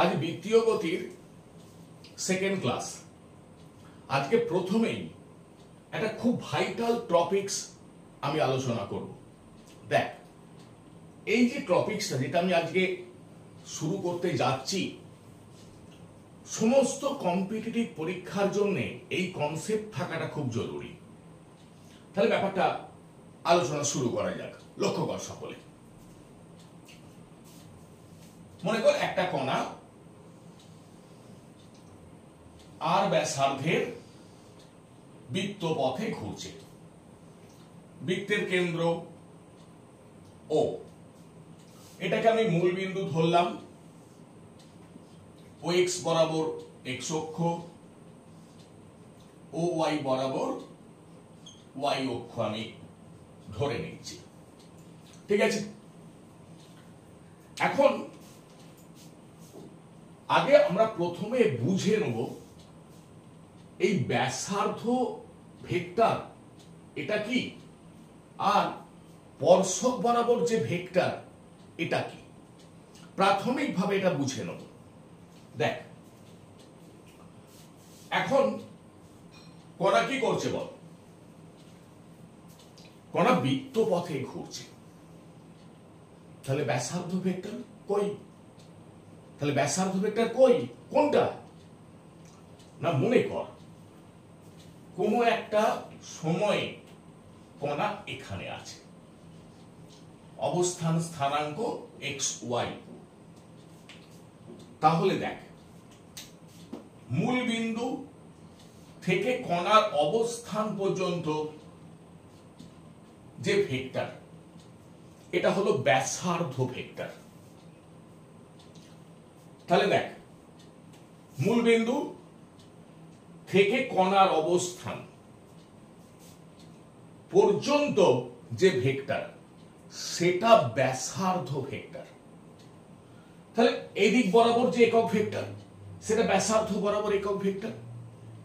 আজ বৃত্তীয় গতির সেকেন্ড ক্লাস। আজকে প্রথমেই একটা খুব ভাইটাল টপিকস আমি আলোচনা করব। দেখ, এই যে টপিকসটা যেটা আমি আজকে শুরু করতে যাচ্ছি, সমস্ত কম্পিটিটিভ পরীক্ষার জন্য এই কনসেপ্ট থাকাটা খুব জরুরি। তাহলে ব্যাপারটা আলোচনা শুরু করা যাক। লক্ষ্য কর সকলে, মনে কর একটা কণা আর ব্যাসার্ধের বৃত্ত পথে ঘুরছে। বৃত্তের কেন্দ্র ও, এটাকে আমি মূল বিন্দু ধরলাম। ও এক্স বরাবর এক্স অক্ষ, ও ওয়াই বরাবর ওয়াই অক্ষ আমি ধরে নিচ্ছি। ঠিক আছে, এখন আগে আমরা প্রথমে বুঝে নেব এই ব্যাসার্ধ ভেক্টর এটা কি, আর স্পর্শক বরাবর যে ভেক্টর এটা কি। প্রাথমিকভাবে এটা বুঝে নেব। দেখ, এখন কণা কি করছে বল? কণা বৃত্ত পথে ঘুরছে। তাহলে ব্যাসার্ধ ভেক্টর কই? তাহলে ব্যাসার্ধ ভেক্টর কই? কোনটা? না, মনে কর কোনো একটা সময়ে কণা এখানে আছে, অবস্থান স্থানাঙ্ক এক্স ওয়াই। তাহলে দেখ, মূল বিন্দু থেকে কণার অবস্থান পর্যন্ত যে ভেক্টর, এটা হলো ব্যাসার্ধ ভেক্টর। তাহলে দেখ, মূল বিন্দু থেকে কণার অবস্থান পর্যন্ত যে ভেক্টর, সেটা ব্যাসার্ধ ভেক্টর। তাহলে এদিক বরাবর যে একক ভেক্টর, সেটা ব্যাসার্ধ বরাবর একক ভেক্টর।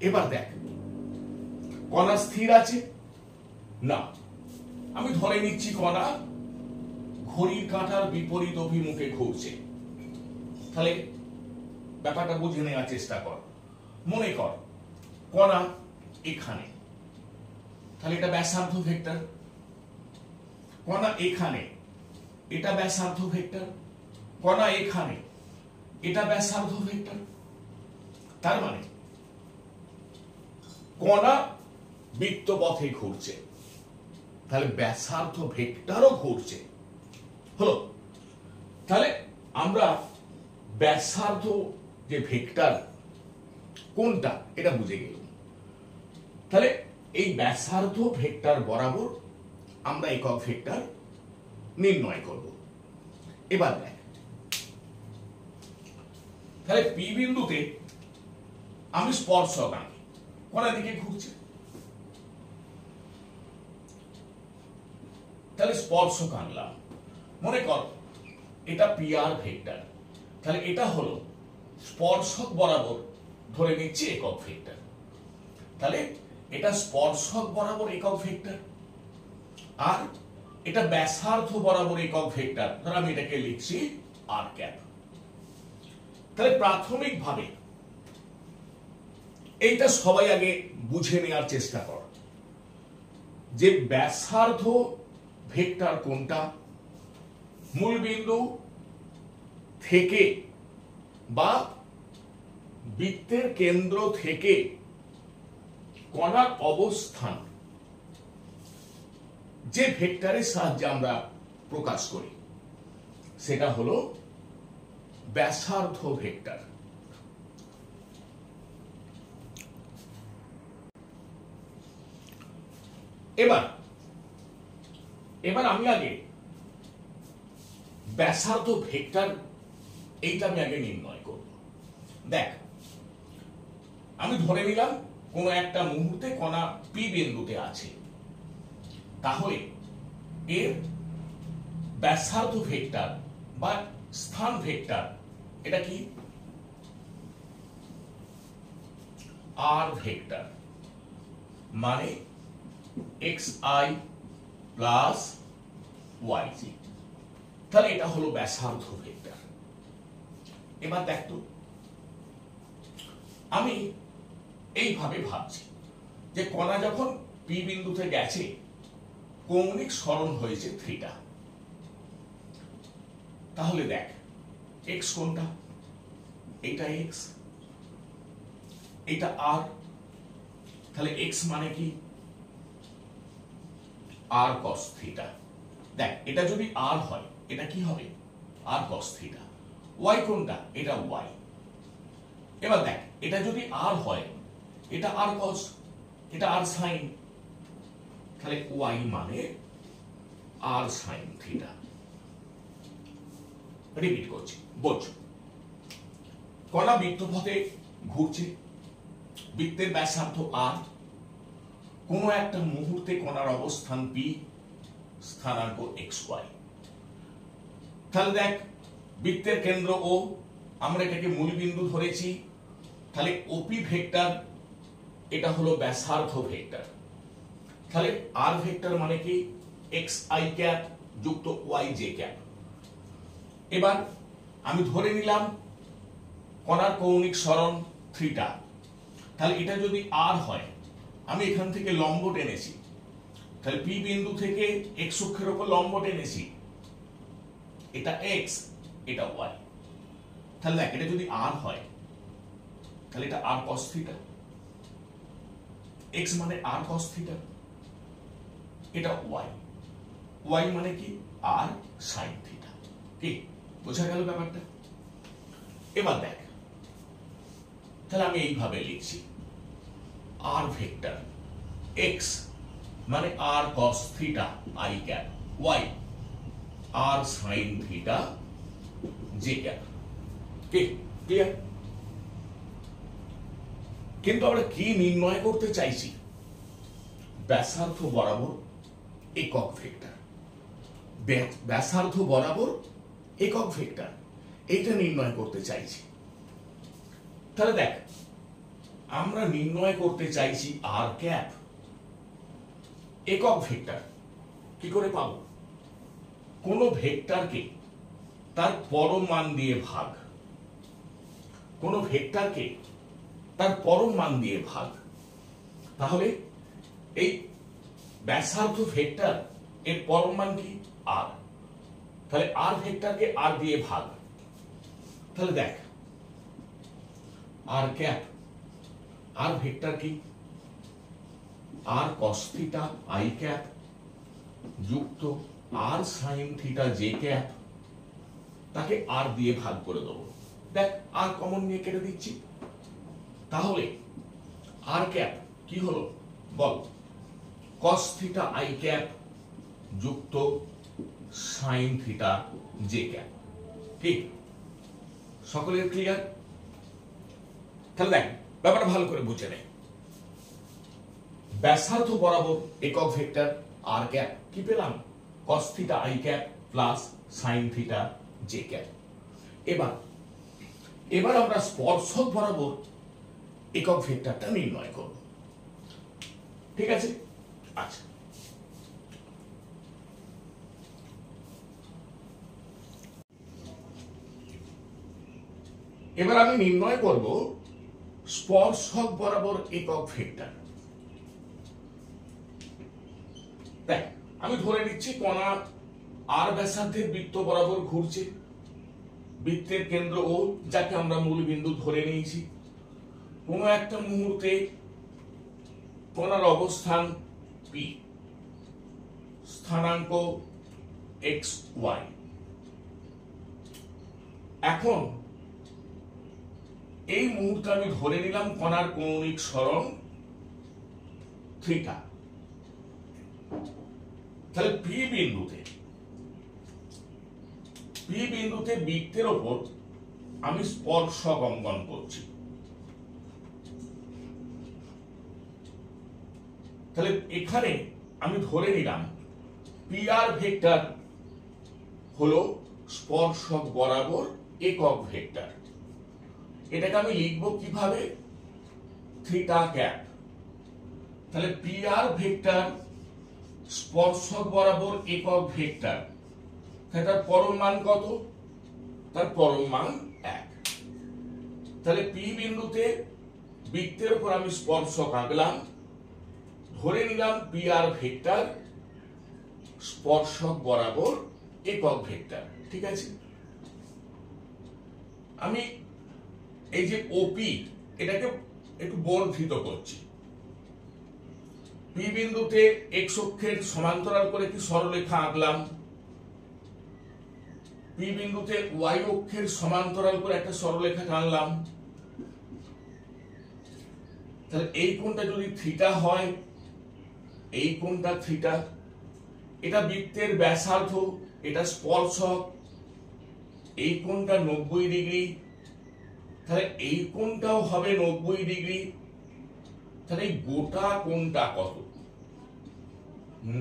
এবার দেখ, কণা স্থির আছে না, আমি ধরে নিচ্ছি কণা ঘড়ির কাঁটার বিপরীত অভিমুখে ঘুরছে। তাহলে ব্যাপারটা বুঝে নেওয়ার চেষ্টা কর। মনে কর কণা এখানে, তাহলে এটা ব্যাসার্ধ ভেক্টর। কণা এখানে, এটা ব্যাসার্ধ ভেক্টর। কণা এখানে, এটা ব্যাসার্ধ ভেক্টর। তার মানে কণা বৃত্ত পথে ঘুরছে, তাহলে ব্যাসার্ধ ভেক্টরও ঘুরছে। হলো? তাহলে আমরা ব্যাসার্ধ যে ভেক্টর কোনটা এটা বুঝে গেলাম। তাহলে এই ব্যাসার্ধ ভেক্টর বরাবর আমরা একক ভেক্টর নির্ণয় করব। এবার দেখ, তাহলে পি বিন্দুতে আমি স্পর্শক আঁকি, কণার দিকে ঘুরছে। তাহলে স্পর্শক আনলাম। মনে কর এটা পি আর ভেক্টর, তাহলে এটা হলো স্পর্শক বরাবর ধরে নিচ্ছি একক ভেক্টর। তাহলে এটা স্পর্শক বরাবর একক ভেক্টর, আর এটা ব্যাসার্ধ বরাবর একক ভেক্টর। ধর আমি এটাকে লিখছি আর ক্যাপ। তাহলে প্রাথমিকভাবে এইটা সবাই আগে বুঝে নেওয়ার চেষ্টা কর যে ব্যাসার্ধ ভেক্টর কোনটা। মূল বিন্দু থেকে বা বৃত্তের কেন্দ্র থেকে কণার অবস্থান যে ভেক্টরের সাহায্যে আমরা প্রকাশ করি, সেটা হলো ব্যাসার্ধ ভেক্টর। এবার আমি আগে ব্যাসার্ধ ভেক্টর এইটা আমি আগে নির্ণয় করব। দেখ, আমি ধরে নিলাম কোন একটা মুহূর্তে কণা পি বিন্দুতে আছে, তাহলে এর ব্যাসার্ধ ভেক্টর বা স্থান ভেক্টর এটা কি? আর ভেক্টর, মানে এক্স আই প্লাস ওয়াই জি। তাহলে এটা হলো ব্যাসার্ধ ভেক্টর। এবার দেখ তো, আমি এইভাবে ভাবছি যে কণা যখন পি বিন্দুতে গেছে কৌণিক সরণ হয়েছে থিটা, তাহলে দেখ এক্স কোনটা, এটা এক্স, এটা আর, তাহলে এক্স মানে কি আর কস থিটা। দেখ এটা যদি আর হয় এটা কি হবে আর কস থিটা। ওয়াই কোনটা, এটা ওয়াই। এবার দেখ এটা যদি আর হয় এটা আর কস, এটা আর সাইন, তাহলে ওয়াই মানে আর সাইন থিটা। রিপিট করছি, বোঝ। কণা বৃত্তপথে ঘুরছে, বৃত্তের ব্যাসার্ধ আর, কোন একটা মুহূর্তে কণার অবস্থান পি, স্থানাঙ্ক এক্স ওয়াই। তাহলে দেখ বৃত্তের কেন্দ্র ও, আমরা এটাকে মূল বিন্দু ধরেছি, তাহলে ওপি ভেক্টর এটা হলো ব্যাসার্ধ ভেক্টর, তাহলে আর ভেক্টর মানে কি এক্স আই ক্যাপ যুক্ত ওয়াই জে ক্যাপ। এবার আমি ধরে নিলাম কণার কৌণিক সরণ থিটা, তাহলে এটা যদি আর হয় আমি এখান থেকে লম্ব টেনেছি, তাহলে পি বিন্দু থেকে এক্স অক্ষের উপর লম্ব টেনেছি, এটা এক্স এটা ওয়াই। তাহলে দেখ এটা যদি আর হয় তাহলে এটা আর কস থিটা, এক্স মানে আর কস থিটা, এটা ওয়াই, ওয়াই মানে কি আর সাইন থিটা। কি বোঝা গেল ব্যাপারটা? এবার দেখ তাহলে আমি এইভাবে লিখছি, আর ভেক্টর এক্স মানে R cos theta I cap, Y R sine theta J cap. কি ক্লিয়ার? কিন্তু আমরা কি নির্ণয় করতে চাইছি? ব্যাসার্ধ বরাবর একক ভেক্টর, ব্যাসার্ধ বরাবর একক ভেক্টর, এটা নির্ণয় করতে চাইছি। তাহলে দেখ আমরা নির্ণয় করতে চাইছি আর ক্যাপ একক ভেক্টর। কি করে পাবো? কোন ভেক্টরকে তার পরম মান দিয়ে ভাগ, কোন ভেক্টরকে তার পরম মান দিয়ে ভাগ। তাহলে এই ব্যাসার্ধ ভেক্টর এর পরম মান কি আর, তাহলে আর ভেক্টরকে আর দিয়ে ভাগ। তাহলে দেখ আর ক্যাপ, আর ভেক্টর কি আর কস থিটা আই ক্যাপ যুক্ত আর সাইন থিটা জে ক্যাপ, তাকে আর দিয়ে ভাগ করে দেবো। দেখ আর কমন নিয়ে কেটে দিচ্ছি, তাহলে আর ক্যাপ কি হলো বল, কস থিটা আই ক্যাপ যুক্ত সাইন থিটা জে ক্যাপ। ঠিক? সকলের ক্লিয়ার? তাহলে দেখ ব্যাপারটা ভালো করে বুঝে নেই। ব্যাসার্ধ বরাবর একক ভেক্টর আর ক্যাপ, কি পেলাম কস theta I cap plus sign theta J cap. এবার আমরা স্পর্শক বরাবর একক ভেক্টরটা নির্ণয় করব। ঠিক আছে? আচ্ছা, এবার আমি নির্ণয় করব স্পর্শক বরাবর একক ভেক্টর। দেখ আমি ধরে নিচ্ছি কণা আর ব্যাসার্ধের বৃত্ত বরাবর ঘুরছে, বৃত্তের কেন্দ্র ও, যাকে আমরা মূল বিন্দু ধরে নিয়েছি। কোন একটা মুহূর্তে কণার অবস্থান পি, স্থানাঙ্ক এক্স ওয়াই। এখন এই মুহূর্তে আমি ধরে নিলাম কণার কৌণিক সরণ থিটা। তাহলে পি বিন্দুতে বৃত্তের ওপর আমি স্পর্শক অঙ্কন করছি। তাহলে এখানে আমি ধরে নিলাম পি আর ভেক্টর হলো স্পর্শক বরাবর একক ভেক্টর। এটাকে আমি লিখব কিভাবে? Theta cap. তাহলে পি আর ভেক্টর স্পর্শক বরাবর একক ভেক্টর, তার পরম মান কত? তার পরম মান 1। তাহলে পি বিন্দুতে বৃত্তের উপর আমি স্পর্শক আঁকলাম, ধরে নিলাম পি আর ভেক্টর স্পর্শক বরাবর একক ভেক্টর। ঠিক আছে, আমি এই যে ওপি এটাকে একটু বর্ধিত করছি। পি বিন্দুতে এক্স অক্ষের সমান্তরাল করে কি সরলরেখা আঁকলাম, পি বিন্দুতে ওয়াই অক্ষের সমান্তরাল করে একটা সরলরেখা টানলাম। তাহলে এই কোণটা যদি থিটা হয়, এই কোণটা থিটা, এটা বৃত্তের ব্যাসার্ধ, এটা স্পর্শক, এই কোণটা 90 ডিগ্রি, তাহলে এই কোণটাও হবে 90 ডিগ্রি। তাহলে এই গোটা কোণটা কত?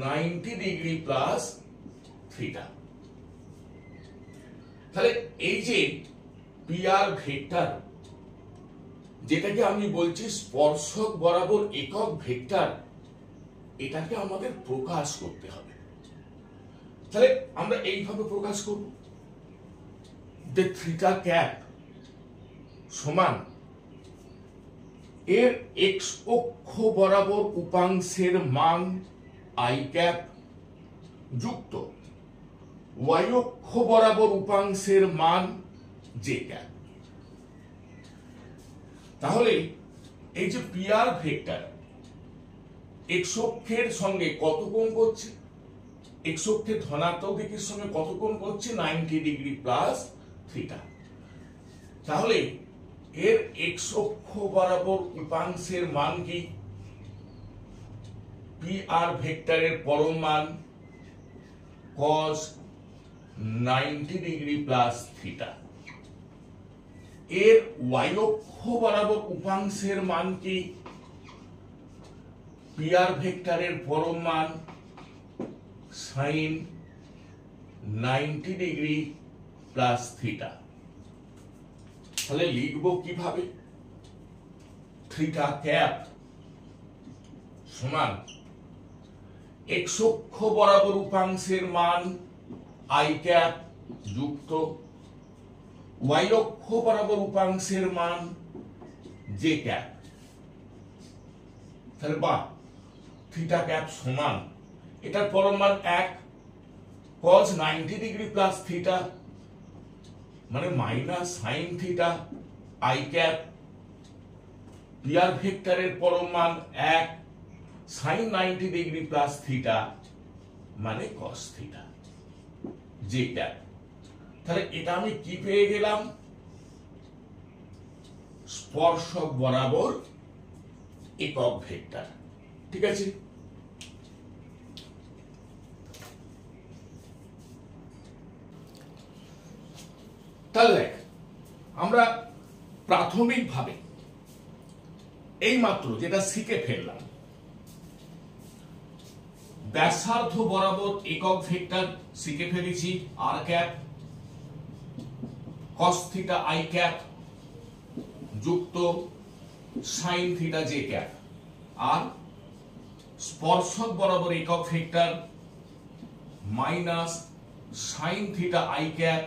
90 ডিগ্রি প্লাস থিটা। তাহলে এই যে পি আর ভেক্টর, যেটাকে আমি বলছি স্পর্শক বরাবর একক ভেক্টর, এটাকে আমাদের প্রকাশ করতে হবে। তাহলে আমরা এইভাবে প্রকাশ করব যে থিটা ক্যাপ সমান এর এক্স অক্ষ বরাবর উপাংশের মান আই ক্যাপ যুক্ত ওয়াই অক্ষ বরাবর উপাংশের মান জে ক্যাপ। তাহলে এই যে পি আর ভেক্টর এক্স অক্ষের সঙ্গে কত কোণ করছে, এক্স অক্ষের ধনাত্মক দিকের সঙ্গে কত কোণ করছে? 90 ডিগ্রি প্লাস থিটা। তাহলে এর এক্স অক্ষ বরাবর উপাংশের মান কি? পি আর ভেক্টরের পরম মান cos 90 ডিগ্রি প্লাস থিটা। এর ওয়াই অক্ষ বরাবর উপাংশের মান কি? পি আর ভেক্টরের পরম মান sin 90 ডিগ্রি প্লাস থিটা। তাহলে লিখব কিভাবে? থিটা ক্যাপ সমান এক্স অক্ষ বরাবর উপাংশের মান আই ক্যাপ যুক্ত ওয়াই অক্ষ বরাবর উপাংশের মান জে ক্যাপ। তাহলে বা থিটা ক্যাপ সমান এটার পরম মান 1 cos 90 ডিগ্রি প্লাস থিটা মানে minus sine theta I cap, P R ভেক্টরের পরম মান 1 sin 90 ডিগ্রি প্লাস থিটা মানে cos থিটা জে ক্যাপ। তাহলে এটা আমি কি পেয়ে গেলাম? স্পর্শক বরাবর একক ভেক্টর। ঠিক আছে, তাহলে দেখ আমরা প্রাথমিকভাবে এইমাত্র যেটা শিখে ফেললাম, ব্যাসার্ধ বরাবর একক ভেক্টর শিখে ফেলেছি R cap cos theta I cap যুক্ত sin থিটা জে ক্যাপ, আর স্পর্শক বরাবর একক vector minus sin theta I cap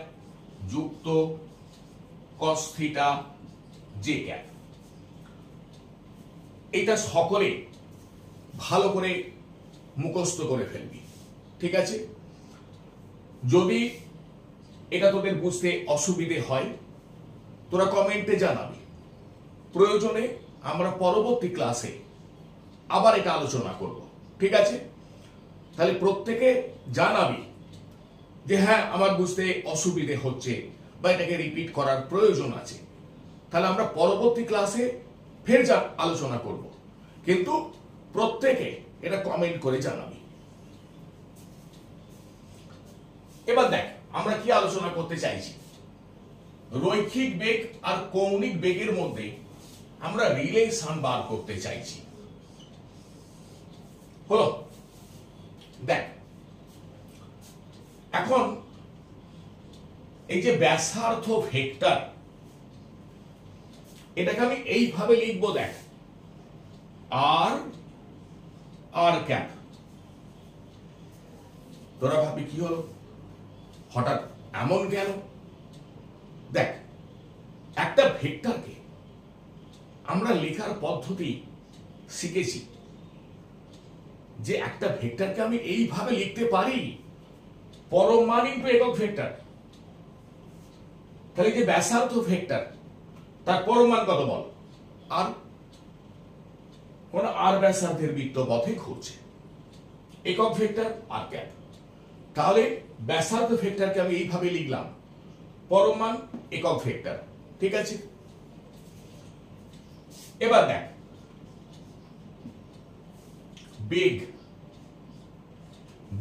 যুক্ত cos থিটা জে ক্যাপ। এটা সকলে ভালো করে মুখস্থ করে ফেলবি। ঠিক আছে, যদি এটা তোদের বুঝতে অসুবিধে হয় তোরা কমেন্টে জানাবি, প্রয়োজনে আমরা পরবর্তী ক্লাসে আবার এটা আলোচনা করব। ঠিক আছে, তাহলে প্রত্যেকে জানাবি যে হ্যাঁ আমার বুঝতে অসুবিধে হচ্ছে বা এটাকে রিপিট করার প্রয়োজন আছে। তাহলে আমরা পরবর্তী ক্লাসে ফের আলোচনা করব, কিন্তু প্রত্যেকে এটা কমেন্ট করে জানাবি। এবার দেখ আমরা কি আলোচনা করতে চাইছি। রৈখিক বেগ আর কৌণিক বেগের মধ্যে আমরা রিলেশন বার করতে চাইছি। হলো, দেখ এখন এই যে ব্যাসার্ধ ভেক্টর, এটাকে আমি এইভাবে লিখবো, দেখ আর আর ক্যাপ। তোরা ভাবি কি হলো, হঠাৎ এমন কেন? দেখ একটা ভেক্টরকে আমরা লেখার পদ্ধতি শিখেছি যে একটা ভেক্টরকে আমি এইভাবে লিখতে পারি, পরম মান ইনটু একক ভেক্টর। তাহলে যে ব্যাসার্ধ ভেক্টর তার পরম মান কত বল? আর কোন আর ব্যাসার্ধের বৃত্ত পথে ঘুরছে, একক ভেক্টর আর ক্যাপ। তাহলে ব্যাসার্ধ ভেক্টরকে আমি এইভাবে লিখলাম, পরম মান একক ভেক্টর। ঠিক আছে, এবার দেখ বেগ।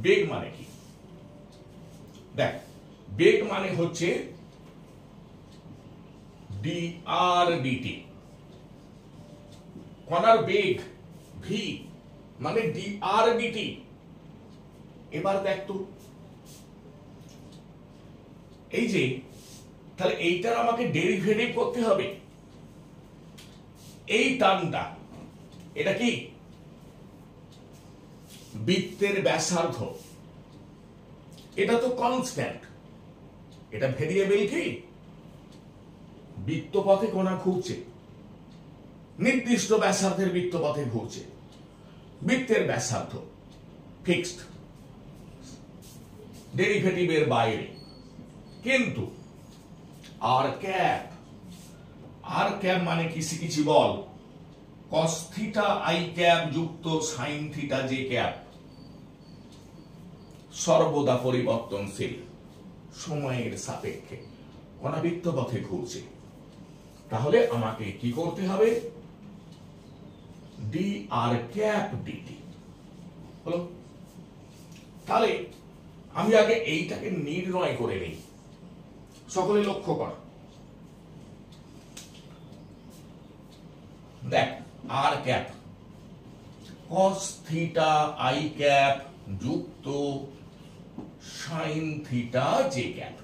বেগ মানে কি? দেখ বেগ মানে হচ্ছে ডি আর ডিটি। কণার বেগ ভি মানে ডি আর ডিটি। এবার দেখ তো এই যে, তাহলে এইটার আমাকে ডেরিভেটিভ করতে হবে। এই টার্মটা এটা কি? বৃত্তের ব্যাসার্ধ। এটা তো কনস্ট্যান্ট, এটা ভেরিয়েবল কি? বৃত্তপথে কোণা ঘুরছে, নির্দিষ্ট ব্যাসার্ধের বৃত্তপথে ঘুরছে, বৃত্তের ব্যাসার্ধ ফিক্সড, ডেরিভেটিভের বাইরে। কিন্তু আর ক্যাপ, আর ক্যাপ মানে কি শিখেছি বল? কস থিটা আই ক্যাপ যুক্ত সাইন থিটা জে ক্যাপ, সর্বদা পরিবর্তনশীল, সময়ের সাপেক্ষে কণা বৃত্তপথে ঘুরছে। তাহলে আমাকে কি করতে হবে? ডি আর ক্যাপ ডিটি হলো। তাহলে আমি আগে এইটাকে নির্ণয় করে নিই। সকলে লক্ষ্য কর, দেখ R cap cos theta I cap যুক্ত সাইন থিটা জে ক্যাপ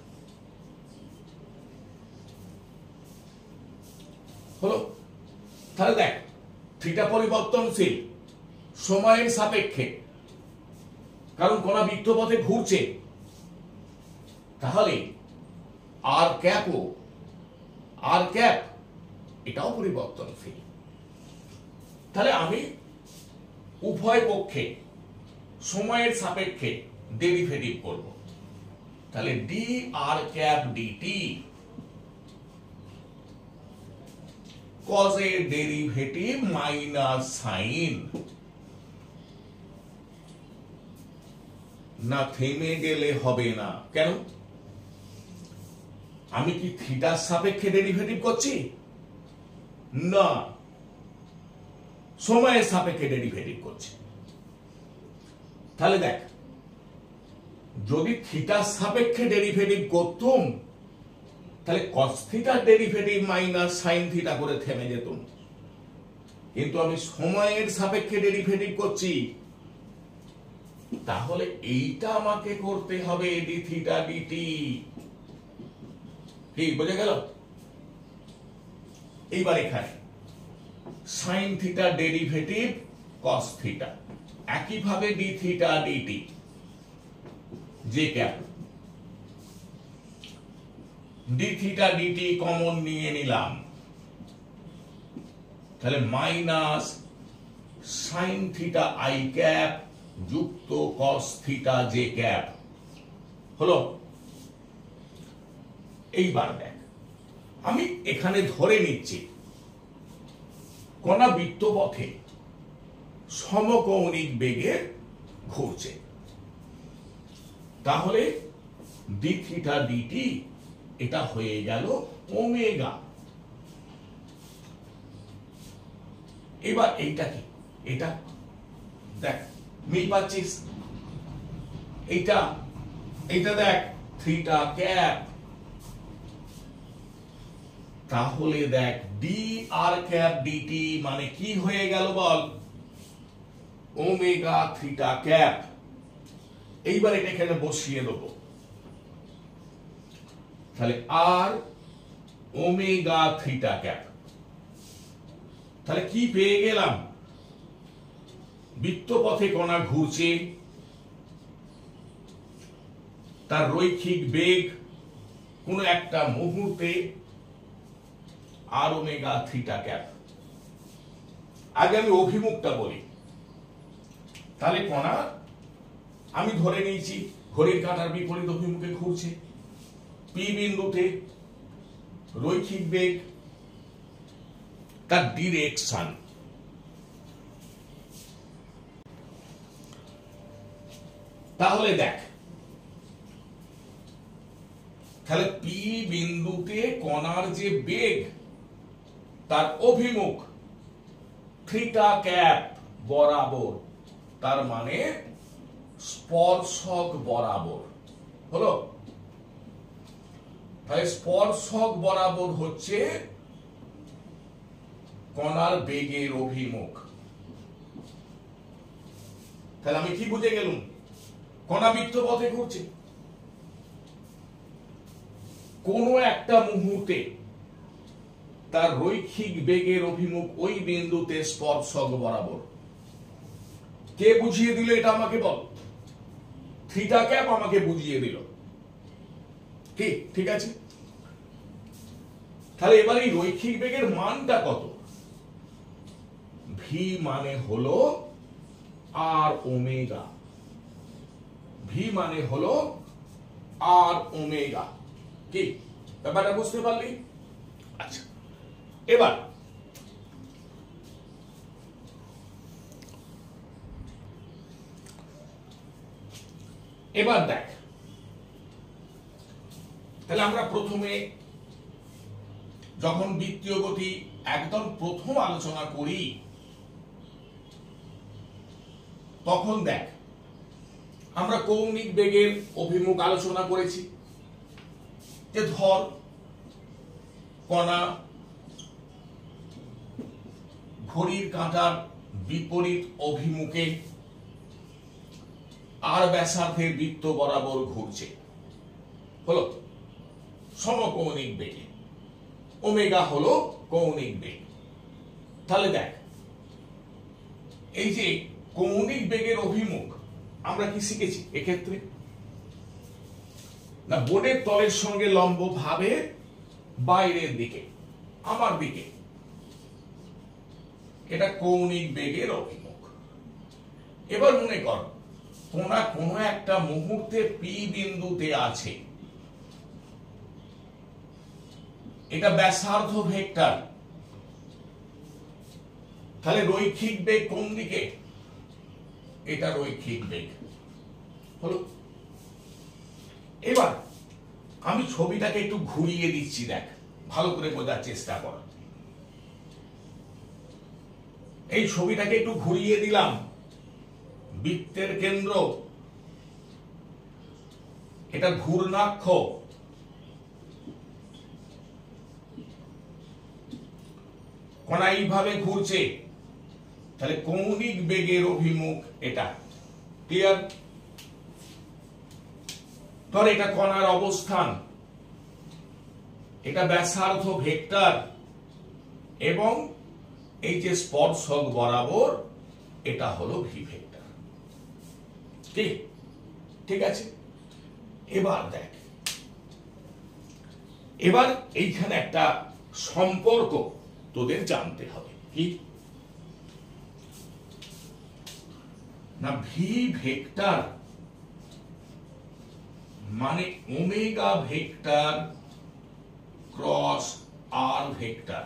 হলো। তাহলে দেখ থিটা পরিবর্তনশীল, সময়ের সাপেক্ষে, কারণ কোন বৃত্তপথে ঘুরছে। তাহলে আর ক্যাপও, আর ক্যাপ এটাও পরিবর্তনশীল। তাহলে আমি উভয় পক্ষে সময়ের সাপেক্ষে ডেরিভেটিভ করব। তাহলে ডি আর ক্যাপ ডিটি কজের ডেরিভেটিভ মাইনাস সাইন। না থেমে গেলে হবে না। কেন? আমি কি থিটার সাপেক্ষে ডেরিভেটিভ করছি? না, সময়ের সাপেক্ষে ডেরিভেটিভ করছি। তাহলে দেখ, যদি থিটার সাপেক্ষে ডেরিভেটিভ করতুম তাহলে কস থিটার ডেরিভেটিভ মাইনাস সাইন থিটা করে থেমে যেতুম। কিন্তু আমি সময়ের সাপেক্ষে ডেরিভেটিভ করছি, তাহলে এইটা আমাকে করতে হবে ডি থিটা ডিটি। কি বোঝা গেল? এইবার এখানে sine theta derivative cos theta, একইভাবে D theta DT J cap, D theta DT common নিয়ে নিলাম। তাহলে minus sine theta I cap যুক্ত কস থিটা জে ক্যাপ হলো। এইবার দেখ, আমি এখানে ধরে নিচ্ছি কণা বৃত্তপথে সমকৌণিক বেগে ঘুরছে। তাহলে ডি থিটা ডিটি এটা হয়ে গেল ওমেগা। এবার এইটা কি? এটা দেখ মিল পাচ্ছিস? এইটা এইটা দেখ থিটা ক্যাপ। তাহলে দেখ ডি আর ক্যাপ ডিটি মানে কি হয়ে গেল বল? Omega theta cap. এইবার এটা এখানে বসিয়ে দেবো। তাহলে আর ওমেগা থিটা ক্যাপ। তাহলে কি পেয়ে গেলাম? বৃত্তপথে কণা ঘুরছে, তার রৈখিক বেগ কোন একটা মুহূর্তে আর ওমেগা থিটা ক্যাপ আগে আমি অভিমুখটা বলি। তাহলে কণা আমি ধরে নিয়েছি ঘড়ির কাঁটার বিপরীত অভিমুখে ঘুরছে, পি বিন্দুতে রৈখিক বেগ, তার ডিরেকশন। তাহলে দেখ, তাহলে পি বিন্দুতে কণার যে বেগ তার অভিমুখ থিটা ক্যাপ বরাবর, তার মানে স্পর্শক বরাবর হলো। তাহলে স্পর্শক বরাবর হচ্ছে কণার বেগের অভিমুখ। তাহলে আমি কি বুঝে গেলাম? কণা বৃত্ত পথে ঘুরছে, কোন একটা মুহূর্তে তার রৈখিক বেগের অভিমুখ ওই বিন্দুতে স্পর্শক বরাবর। কে বুঝিয়ে দিল এটা আমাকে বল? থিটা ক্যাপ আমাকে বুঝিয়ে দিল। কি ঠিক আছে? তাহলে এবার এই রৈখিক বেগের মানটা কত? ভি মানে হলো আর ওমেগা, ভি মানে হলো আর ওমেগা। কি ব্যাপারটা বুঝতে পারলি? আচ্ছা, এবার দেখ, তাহলে আমরা প্রথমে যখন বৃত্তীয় গতি একদম প্রথম আলোচনা করি, তখন দেখ আমরা কৌণিক বেগের অভিমুখ আলোচনা করেছি। যে ধর কণা ঘড়ির কাঁটার বিপরীত অভিমুখে আর ব্যাসার্ধের বৃত্ত বরাবর ঘুরছে, হলো সমকৌণিক বেগে, ওমেগা হলো কৌণিক বেগ। তাহলে দেখ, এই যে কৌণিক বেগের অভিমুখ আমরা কি শিখেছি এক্ষেত্রে? না, বোর্ডের তলের সঙ্গে লম্ব ভাবে বাইরের দিকে, আমার দিকে, এটা কৌণিক বেগের অভিমুখ। এবার মনে কর কোনা কোনো একটা মুহূর্তে পি বিন্দুতে আছে, এটা ব্যাসার্ধ ভেক্টর, তাহলে রৈখিক বেগ কোন দিকে? এটা রৈখিক বেগ হলো। এবার আমি ছবিটাকে একটু ঘুরিয়ে দিচ্ছি, দেখ ভালো করে বোঝার চেষ্টা কর। এই ছবিটাকে একটু ঘুরিয়ে দিলাম, বৃত্তের কেন্দ্র এটা ঘূর্ণাক্ষ, কণা এইভাবে ঘুরছে, তাহলে কৌণিক বেগের অভিমুখ এটা। ক্লিয়ার? ধর এটা কণার অবস্থান, এটা ব্যাসার্ধ ভেক্টর, এবং এই যে স্পর্শক বরাবর এটা হলো ভি ভেক্টর। ঠিক আছে? এবার দেখ, এবার এইখানে একটা সম্পর্ক তোদের জানতে হবে। কি না, ভি ভেক্টর মানে omega vector cross R vector.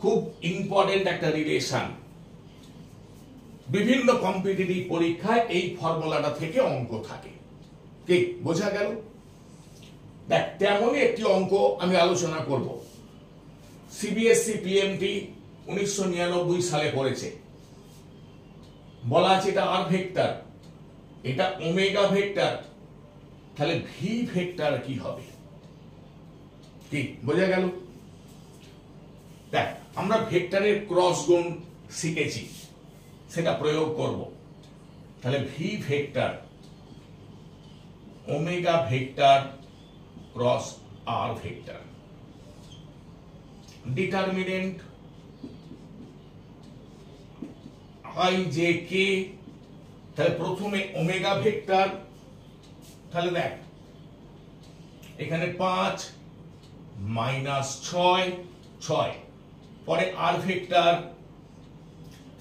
খুব ইম্পর্টেন্ট একটা রিলেশন, বিভিন্ন কম্পিটিটিভ পরীক্ষায় এই ফর্মুলাটা থেকে অঙ্ক থাকে। ঠিক বোঝা গেল? দেখ, তেমনই একটি অঙ্ক আমি আলোচনা করব, সিবিএসসি পিএমটি 1999 সালে করেছে। বলা আছে এটা আর ভেক্টর, এটা ওমেগা ভেক্টর, তাহলে ভি ভেক্টর কি হবে? কি বোঝা গেল? দেখ, আমরা ভেক্টরের ক্রস গুণ শিখেছি, সেটা প্রয়োগ করব। তাহলে V vector omega vector cross R vector. Determinant I J K, তাহলে প্রথমে ওমেগা ভেক্টর, তাহলে দেখ এখানে 5 - 6, 6 পরে আর ভেক্টর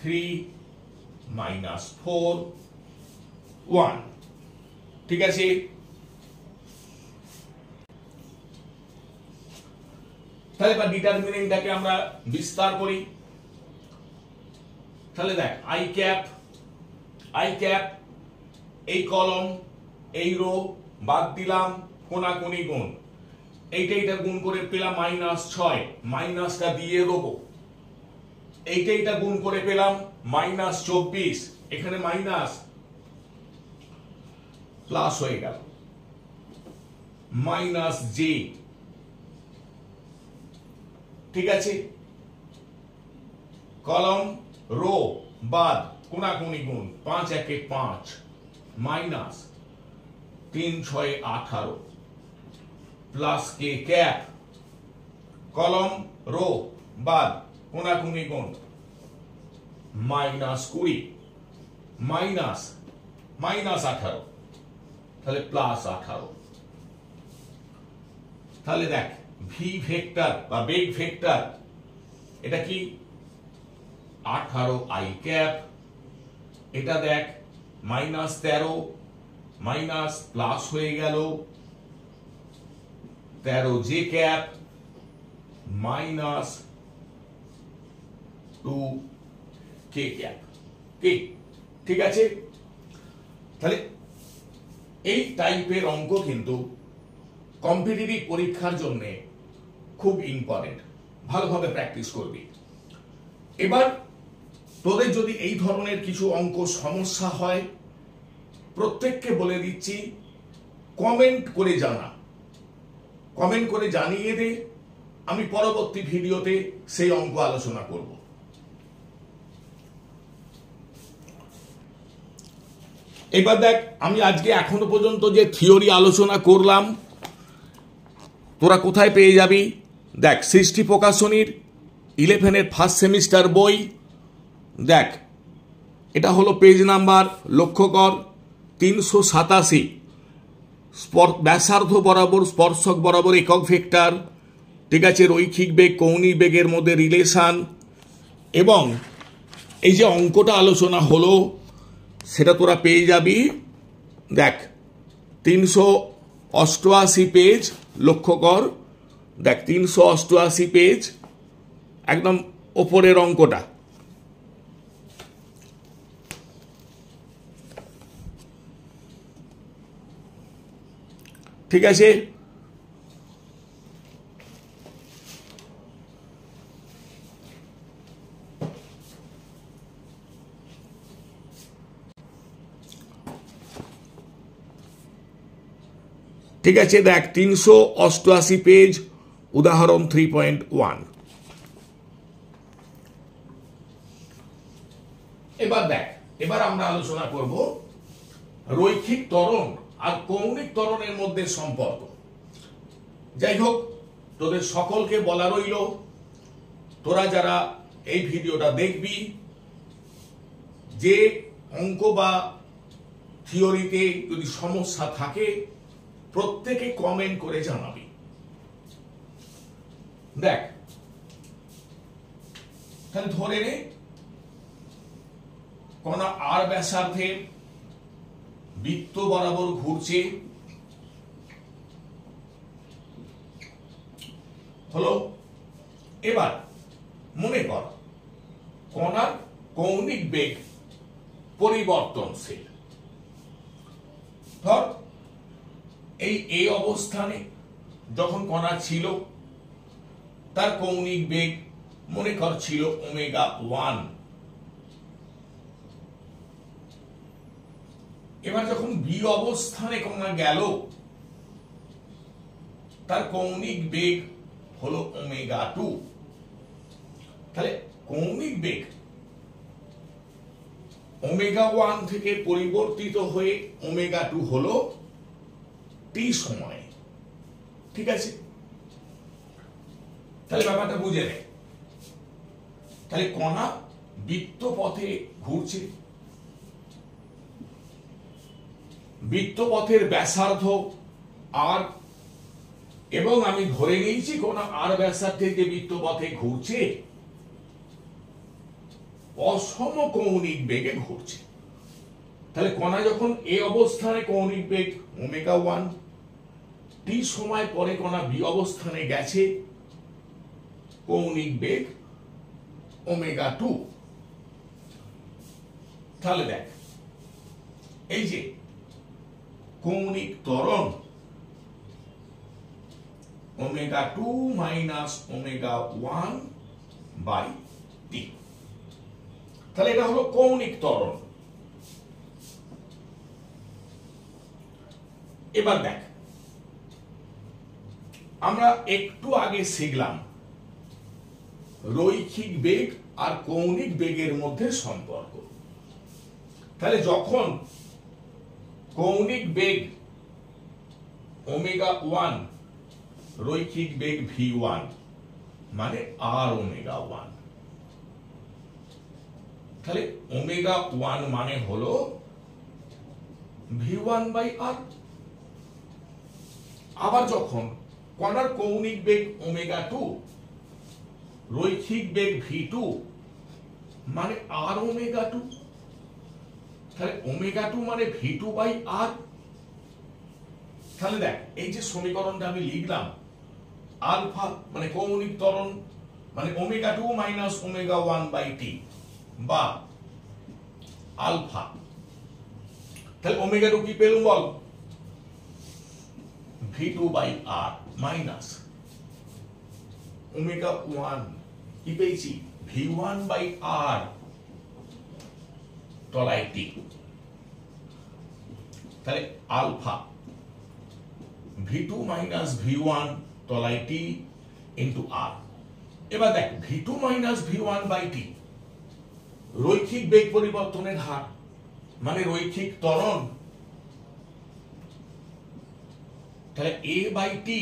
3 মাইনাস 4 1, ঠিক আছে। তাহলে এবার ডিটারমিনেন্টটাকে আমরা বিস্তার করি। তাহলে দেখ আই ক্যাপ এই কলম এই রো বাদ দিলাম, কোনাকুনি গুণ, এইটা গুণ করে পেলাম -6, মাইনাসটা দিয়ে দেবো। এইটা গুণ করে পেলাম -24, এখানে মাইনাস প্লাস হয়ে গেল -j, ঠিক আছে। কলম রো বাদ কোনাকুনি গুণ, 5 1 5 মাইনাস 3 6 18 প্লাস কে ক্যাপ, কলম রো বাদ কোনাকুনি গুণ -20 মাইনাস 18, তাহলে প্লাস 18। তাহলে দেখ ভি ভেক্টর বা বেগ ভেক্টর এটা কি 18 আই ক্যাপ, এটা দেখ -13 মাইনাস প্লাস হয়ে গেল 13 জে ক্যাপ মাইনাস 2 কে ক্যাপ, ঠিক আছে। তাহলে এই টাইপের অঙ্ক কিন্তু কম্পিটিটিভ পরীক্ষার জন্য খুব ইম্পর্টেন্ট, ভালোভাবে প্র্যাকটিস করবি। এবার তোদের যদি এই ধরনের কিছু অঙ্ক সমস্যা হয়, প্রত্যেককে বলে দিচ্ছি কমেন্ট করে জানা, কমেন্ট করে জানিয়ে দে, আমি পরবর্তী ভিডিওতে সেই অঙ্ক আলোচনা করব। এবার দেখ আমি আজকে এখনো পর্যন্ত যে থিওরি আলোচনা করলাম তোরা কোথায় পেয়ে যাবি, দেখ সৃষ্টি প্রকাশনীর 11-এর ফার্স্ট সেমিস্টার বই, দেখ এটা হলো পেজ নাম্বার, লক্ষ্য কর 387, ব্যাসার্ধ বরাবর স্পর্শক বরাবর একক ভেক্টর, ঠিক আছে, রৈখিক বেগ কৌণিক বেগের মধ্যে রিলেশন, এবং এই যে অঙ্কটা আলোচনা হলো সেটা তোরা পেয়ে যাবি, দেখ 388 পেজ, লক্ষ্য কর, দেখ 388 পেজ, একদম ওপরের অঙ্কটা, ঠিক আছে। ঠিক আছে, দেখ 388 পেজ, উদাহরণ 3.1। এবার দেখ, এবার আমরা আলোচনা করব রৈখিক ত্বরণ আর কৌণিক ত্বরণের মধ্যে সম্পর্ক। যাই হোক, তোদের সকলকে বলা রইল, তোরা যারা এই ভিডিওটা দেখবি, যে অঙ্ক বা থিওরিতে যদি সমস্যা থাকে প্রত্যেকে কমেন্ট করে জানাবি। দেখ তাহলে ধরে নে কোন আর ব্যাসার্ধে বৃত্ত বরাবর ঘুরছে, হলো। এবার মনে কর কণার কৌণিক বেগ পরিবর্তনশীল, ধর এই অবস্থানে যখন কণা ছিল তার কৌণিক বেগ মনে কর ছিল ω1। এবার যখন বি অবস্থানে কণা গেল তার কৌণিক বেগ হলো ω2। তাহলে কৌণিক বেগ ω1 থেকে পরিবর্তিত হয়ে ω2 হলো টি সময়, ঠিক আছে। তাহলে ব্যাপারটা বুঝে নে। তাহলে কণা বৃত্ত পথে ঘুরছে, বৃত্তপথের ব্যাসার্ধ আর, এবং আমি ধরে নিয়েছি কণা আর ব্যাসার্ধে যে বৃত্তপথে ঘুরছে অসমকৌণিক বেগে ঘুরছে। তাহলে কণা যখন এ অবস্থানে কৌণিক বেগ ওমেগা 1, টি সময় পরে কণা বি অবস্থানে গেছে, কৌণিক বেগ ওমেগা 2। তাহলে দেখ, এই যে কৌণিক ত্বরণ ওমেগা 2 মাইনাস ওমেগা 1 বাই টি, তাহলে এটা হলো কৌণিক ত্বরণ। এবার দেখ, আমরা একটু আগে শিখলাম রৈখিক বেগ আর কৌণিক বেগের মধ্যে সম্পর্ক। তাহলে যখন কৌণিক বেগ ওমেগা 1, রৈখিক বেগ v1 মানে আর ওমেগা 1, তাহলে ওমেগা 1 মানে হলো v1 বাই আর। আবার যখন কণার কৌণিক বেগ ওমেগা 2, রৈখিক বেগ v2 মানে আর ওমেগা 2, তাহলে ওমেগা 2 মানে v2 বাই আর। তাহলে দেখ, এই যে সমীকরণটা আমি লিখলাম, আলফা মানে কৌণিক ত্বরণ মানে omega 2 minus omega 1 by T বা আলফা, তাহলে ওমেগা 2 কি পেলুম বল, v2 by R minus omega 1 কি পেয়েছি, v1 বাই আর তলায় টি, তাহলে আলফা v2 মাইনাস v1 তলায় টি ইন্টু আর। এবার দেখ, v2 minus v1 by T রৈখিক বেগ পরিবর্তনের হার মানে রৈখিক ত্বরণ, তাহলে a by T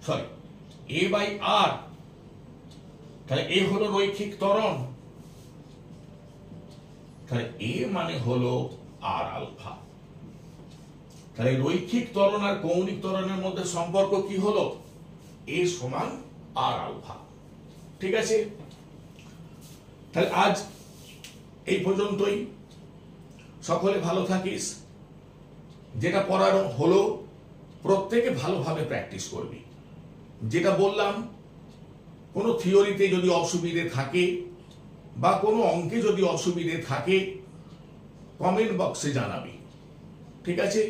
sorry a by R, তাহলে a হলো রৈখিক ত্বরণ, তাহলে a মানে হলো আর আলফা। তাহলে রৈখিক ত্বরণ আর কৌণিক ত্বরণের মধ্যে সম্পর্ক কি হলো, a সমান আর আলফা। ঠিক আছে, তাহলে আজ এই পর্যন্তই। সকলে ভালো থাকিস। যেটা পড়ার হলো প্রত্যেকে ভালোভাবে প্র্যাকটিস করবি। যেটা বললাম, কোনো থিওরিতে যদি অসুবিধে থাকে বা কোনো অঙ্কে যদি অসুবিধে থাকে কমেন্ট বক্সে জানাবি। ঠিক আছে।